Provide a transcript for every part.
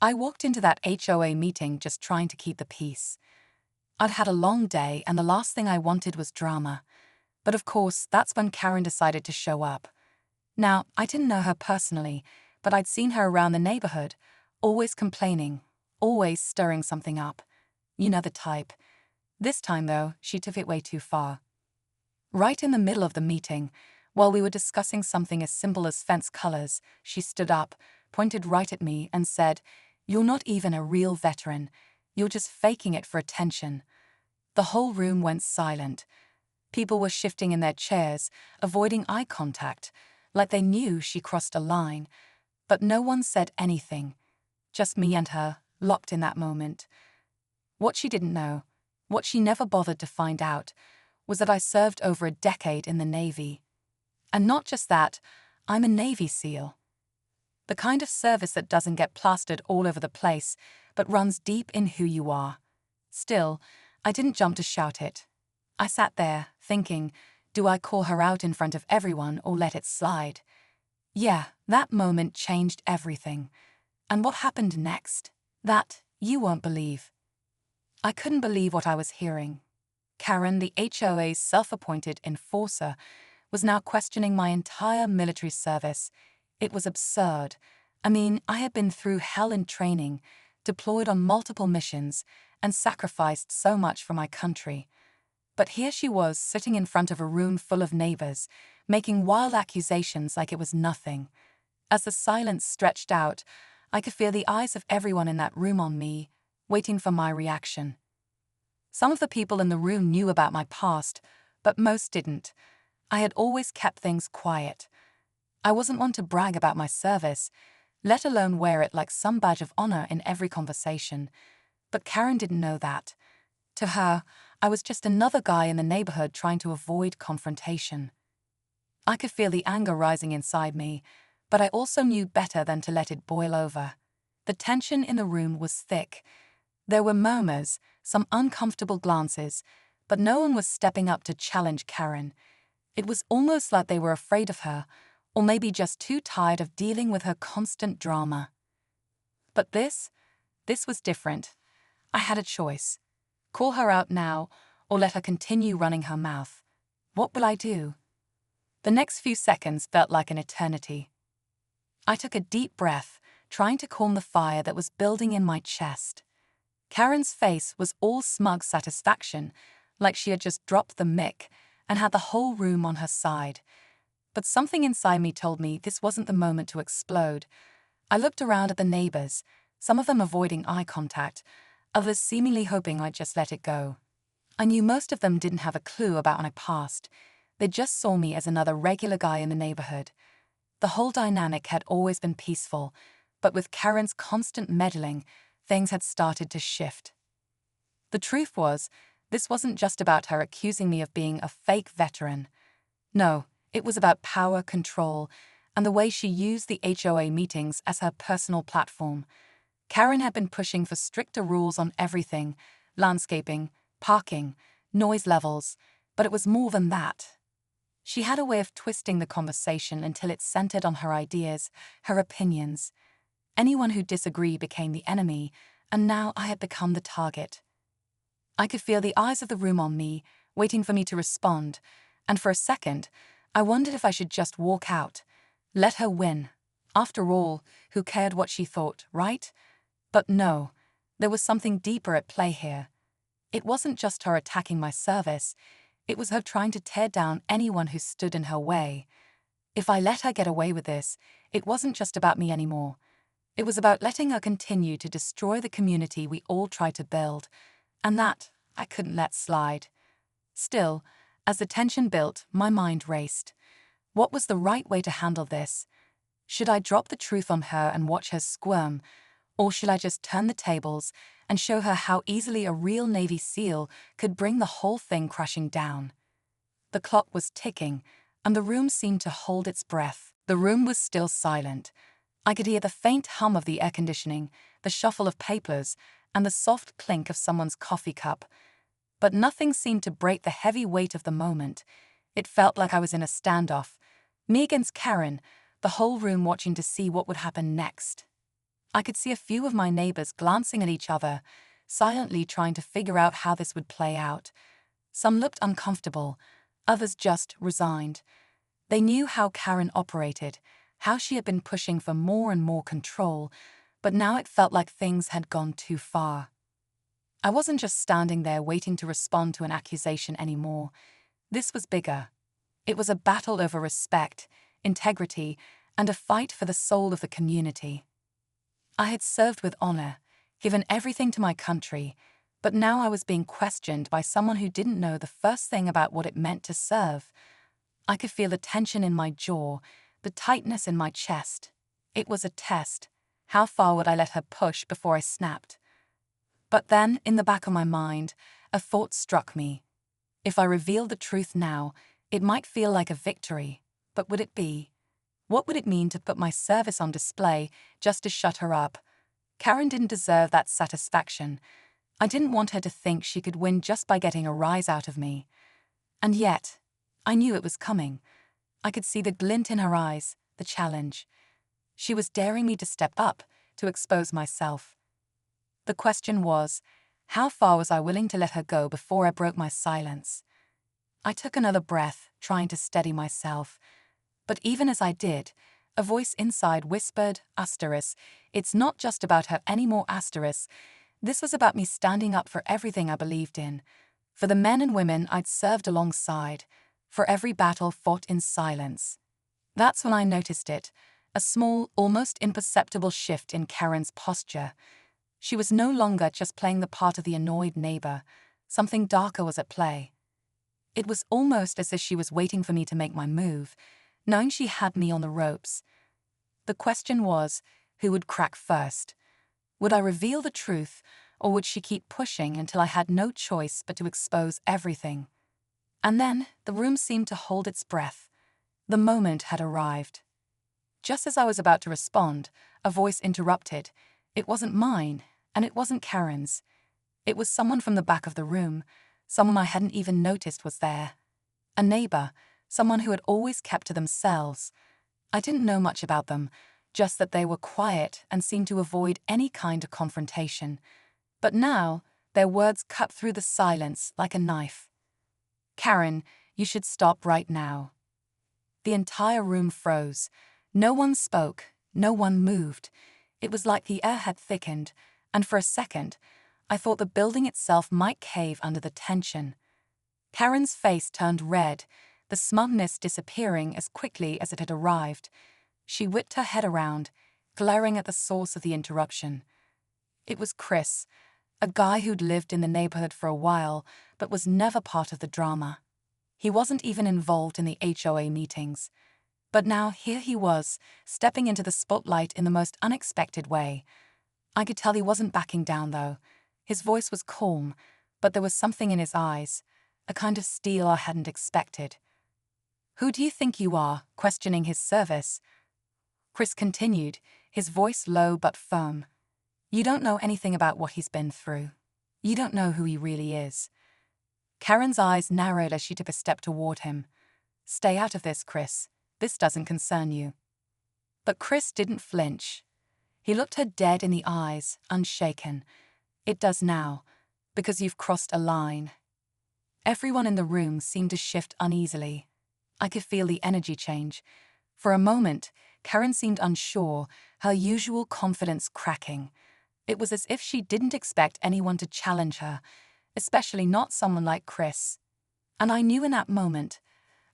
I walked into that HOA meeting just trying to keep the peace. I'd had a long day and the last thing I wanted was drama. But of course, that's when Karen decided to show up. Now, I didn't know her personally, but I'd seen her around the neighborhood, always complaining, always stirring something up. You know the type. This time, though, she took it way too far. Right in the middle of the meeting, while we were discussing something as simple as fence colors, she stood up, pointed right at me, and said, "You're not even a real veteran. You're just faking it for attention." The whole room went silent. People were shifting in their chairs, avoiding eye contact, like they knew she crossed a line. But no one said anything. Just me and her, locked in that moment. What she didn't know, what she never bothered to find out, was that I served over a decade in the Navy. And not just that, I'm a Navy SEAL. The kind of service that doesn't get plastered all over the place, but runs deep in who you are. Still, I didn't jump to shout it. I sat there, thinking, do I call her out in front of everyone or let it slide? Yeah, that moment changed everything. And what happened next? That you won't believe. I couldn't believe what I was hearing. Karen, the HOA's self-appointed enforcer, was now questioning my entire military service. It was absurd. I mean, I had been through hell in training, deployed on multiple missions, and sacrificed so much for my country. But here she was, sitting in front of a room full of neighbors, making wild accusations like it was nothing. As the silence stretched out, I could feel the eyes of everyone in that room on me, waiting for my reaction. Some of the people in the room knew about my past, but most didn't. I had always kept things quiet. I wasn't one to brag about my service, let alone wear it like some badge of honor in every conversation. But Karen didn't know that. To her, I was just another guy in the neighborhood trying to avoid confrontation. I could feel the anger rising inside me, but I also knew better than to let it boil over. The tension in the room was thick. There were murmurs, some uncomfortable glances, but no one was stepping up to challenge Karen. It was almost like they were afraid of her, or maybe just too tired of dealing with her constant drama. But this was different. I had a choice. Call her out now, or let her continue running her mouth. What will I do? The next few seconds felt like an eternity. I took a deep breath, trying to calm the fire that was building in my chest. Karen's face was all smug satisfaction, like she had just dropped the mic and had the whole room on her side. But something inside me told me this wasn't the moment to explode. I looked around at the neighbors, some of them avoiding eye contact, others seemingly hoping I'd just let it go. I knew most of them didn't have a clue about my past. They just saw me as another regular guy in the neighborhood. The whole dynamic had always been peaceful, but with Karen's constant meddling, things had started to shift. The truth was, this wasn't just about her accusing me of being a fake veteran. No, it was about power, control, and the way she used the HOA meetings as her personal platform. Karen had been pushing for stricter rules on everything: landscaping, parking, noise levels, but it was more than that. She had a way of twisting the conversation until it centered on her ideas, her opinions. Anyone who disagreed became the enemy, and now I had become the target. I could feel the eyes of the room on me, waiting for me to respond, and for a second, I wondered if I should just walk out, let her win. After all, who cared what she thought, right? But no, there was something deeper at play here. It wasn't just her attacking my service, it was her trying to tear down anyone who stood in her way. If I let her get away with this, it wasn't just about me anymore. It was about letting her continue to destroy the community we all tried to build, and that I couldn't let slide. Still, as the tension built, my mind raced. What was the right way to handle this? Should I drop the truth on her and watch her squirm, or should I just turn the tables and show her how easily a real Navy SEAL could bring the whole thing crashing down? The clock was ticking, and the room seemed to hold its breath. The room was still silent. I could hear the faint hum of the air conditioning, the shuffle of papers, and the soft clink of someone's coffee cup. But nothing seemed to break the heavy weight of the moment. It felt like I was in a standoff, me against Karen, the whole room watching to see what would happen next. I could see a few of my neighbors glancing at each other, silently trying to figure out how this would play out. Some looked uncomfortable, others just resigned. They knew how Karen operated, how she had been pushing for more and more control, but now it felt like things had gone too far. I wasn't just standing there waiting to respond to an accusation anymore. This was bigger. It was a battle over respect, integrity, and a fight for the soul of the community. I had served with honor, given everything to my country, but now I was being questioned by someone who didn't know the first thing about what it meant to serve. I could feel the tension in my jaw, the tightness in my chest. It was a test. How far would I let her push before I snapped? But then, in the back of my mind, a thought struck me. If I revealed the truth now, it might feel like a victory, but would it be? What would it mean to put my service on display just to shut her up? Karen didn't deserve that satisfaction. I didn't want her to think she could win just by getting a rise out of me. And yet, I knew it was coming. I could see the glint in her eyes, the challenge. She was daring me to step up, to expose myself. The question was, how far was I willing to let her go before I broke my silence? I took another breath, trying to steady myself. But even as I did, a voice inside whispered, asterisk, it's not just about her anymore, asterisk. This was about me standing up for everything I believed in, for the men and women I'd served alongside, for every battle fought in silence. That's when I noticed it, a small, almost imperceptible shift in Karen's posture. She was no longer just playing the part of the annoyed neighbor. Something darker was at play. It was almost as if she was waiting for me to make my move, knowing she had me on the ropes. The question was, who would crack first? Would I reveal the truth, or would she keep pushing until I had no choice but to expose everything? And then the room seemed to hold its breath. The moment had arrived. Just as I was about to respond, a voice interrupted. It wasn't mine, and it wasn't Karen's. It was someone from the back of the room, someone I hadn't even noticed was there. A neighbor, someone who had always kept to themselves. I didn't know much about them, just that they were quiet and seemed to avoid any kind of confrontation. But now, their words cut through the silence like a knife. Karen, you should stop right now. The entire room froze. No one spoke, no one moved. It was like the air had thickened, and for a second, I thought the building itself might cave under the tension. Karen's face turned red, the smugness disappearing as quickly as it had arrived. She whipped her head around, glaring at the source of the interruption. It was Chris, a guy who'd lived in the neighborhood for a while, but was never part of the drama. He wasn't even involved in the HOA meetings. But now here he was, stepping into the spotlight in the most unexpected way. I could tell he wasn't backing down, though. His voice was calm, but there was something in his eyes, a kind of steel I hadn't expected. Who do you think you are, questioning his service? Chris continued, his voice low but firm. You don't know anything about what he's been through. You don't know who he really is. Karen's eyes narrowed as she took a step toward him. Stay out of this, Chris. This doesn't concern you. But Chris didn't flinch. He looked her dead in the eyes, unshaken. It does now, because you've crossed a line. Everyone in the room seemed to shift uneasily. I could feel the energy change. For a moment, Karen seemed unsure, her usual confidence cracking. It was as if she didn't expect anyone to challenge her, especially not someone like Chris. And I knew in that moment,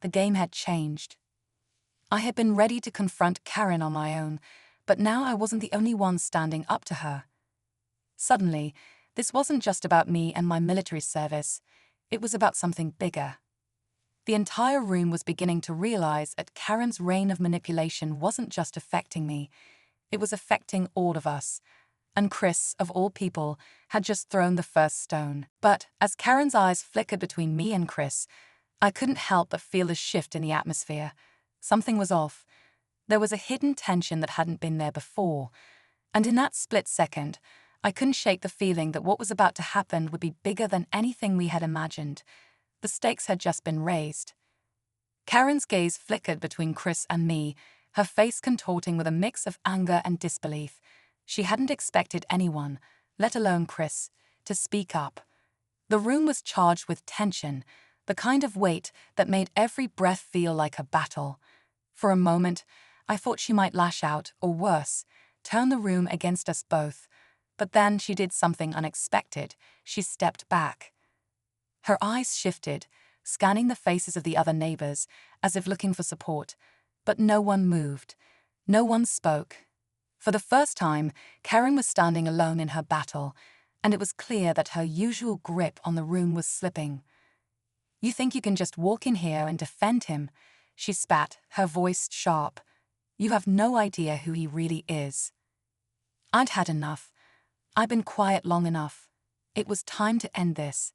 the game had changed. I had been ready to confront Karen on my own, but now I wasn't the only one standing up to her. Suddenly, this wasn't just about me and my military service. It was about something bigger. The entire room was beginning to realize that Karen's reign of manipulation wasn't just affecting me. It was affecting all of us. And Chris, of all people, had just thrown the first stone. But as Karen's eyes flickered between me and Chris, I couldn't help but feel a shift in the atmosphere. Something was off. There was a hidden tension that hadn't been there before. And in that split second, I couldn't shake the feeling that what was about to happen would be bigger than anything we had imagined. The stakes had just been raised. Karen's gaze flickered between Chris and me, her face contorting with a mix of anger and disbelief. She hadn't expected anyone, let alone Chris, to speak up. The room was charged with tension, the kind of weight that made every breath feel like a battle. For a moment, I thought she might lash out, or worse, turn the room against us both. But then she did something unexpected. She stepped back. Her eyes shifted, scanning the faces of the other neighbors, as if looking for support. But no one moved. No one spoke. For the first time, Karen was standing alone in her battle, and it was clear that her usual grip on the room was slipping. "You think you can just walk in here and defend him?" she spat, her voice sharp. "You have no idea who he really is." I'd had enough. I'd been quiet long enough. It was time to end this.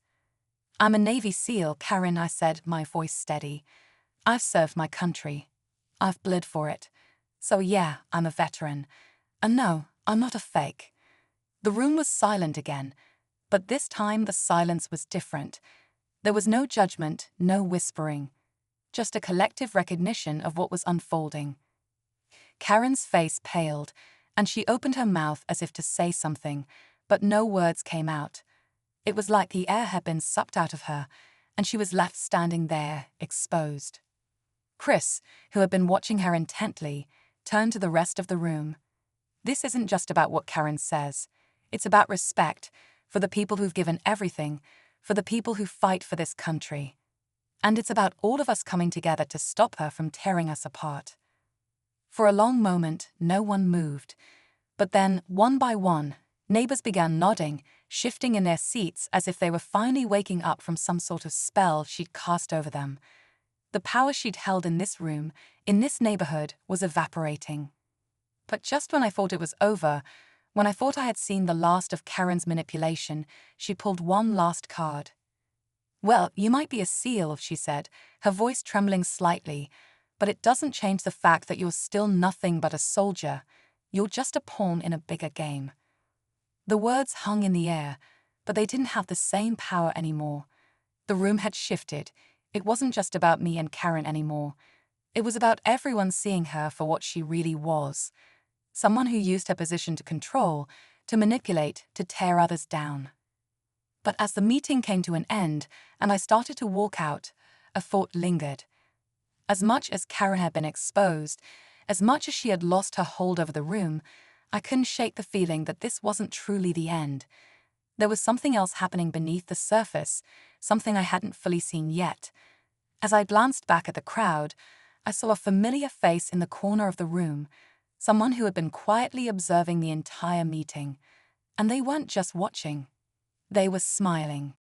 "I'm a Navy SEAL, Karen," I said, my voice steady. "I've served my country. I've bled for it. So yeah, I'm a veteran. And no, I'm not a fake." The room was silent again, but this time the silence was different. There was no judgment, no whispering, just a collective recognition of what was unfolding. Karen's face paled, and she opened her mouth as if to say something, but no words came out. It was like the air had been sucked out of her, and she was left standing there, exposed. Chris, who had been watching her intently, turned to the rest of the room. "This isn't just about what Karen says. It's about respect for the people who've given everything, for the people who fight for this country. And it's about all of us coming together to stop her from tearing us apart." For a long moment, no one moved. But then, one by one, neighbors began nodding, shifting in their seats as if they were finally waking up from some sort of spell she'd cast over them. The power she'd held in this room, in this neighborhood, was evaporating. But just when I thought it was over, when I thought I had seen the last of Karen's manipulation, she pulled one last card. "Well, you might be a SEAL," she said, her voice trembling slightly, "but it doesn't change the fact that you're still nothing but a soldier. You're just a pawn in a bigger game." The words hung in the air, but they didn't have the same power anymore. The room had shifted. It wasn't just about me and Karen anymore. It was about everyone seeing her for what she really was. Someone who used her position to control, to manipulate, to tear others down. But as the meeting came to an end and I started to walk out, a thought lingered. As much as Karen had been exposed, as much as she had lost her hold over the room, I couldn't shake the feeling that this wasn't truly the end. There was something else happening beneath the surface, something I hadn't fully seen yet. As I glanced back at the crowd, I saw a familiar face in the corner of the room, someone who had been quietly observing the entire meeting. And they weren't just watching. They were smiling.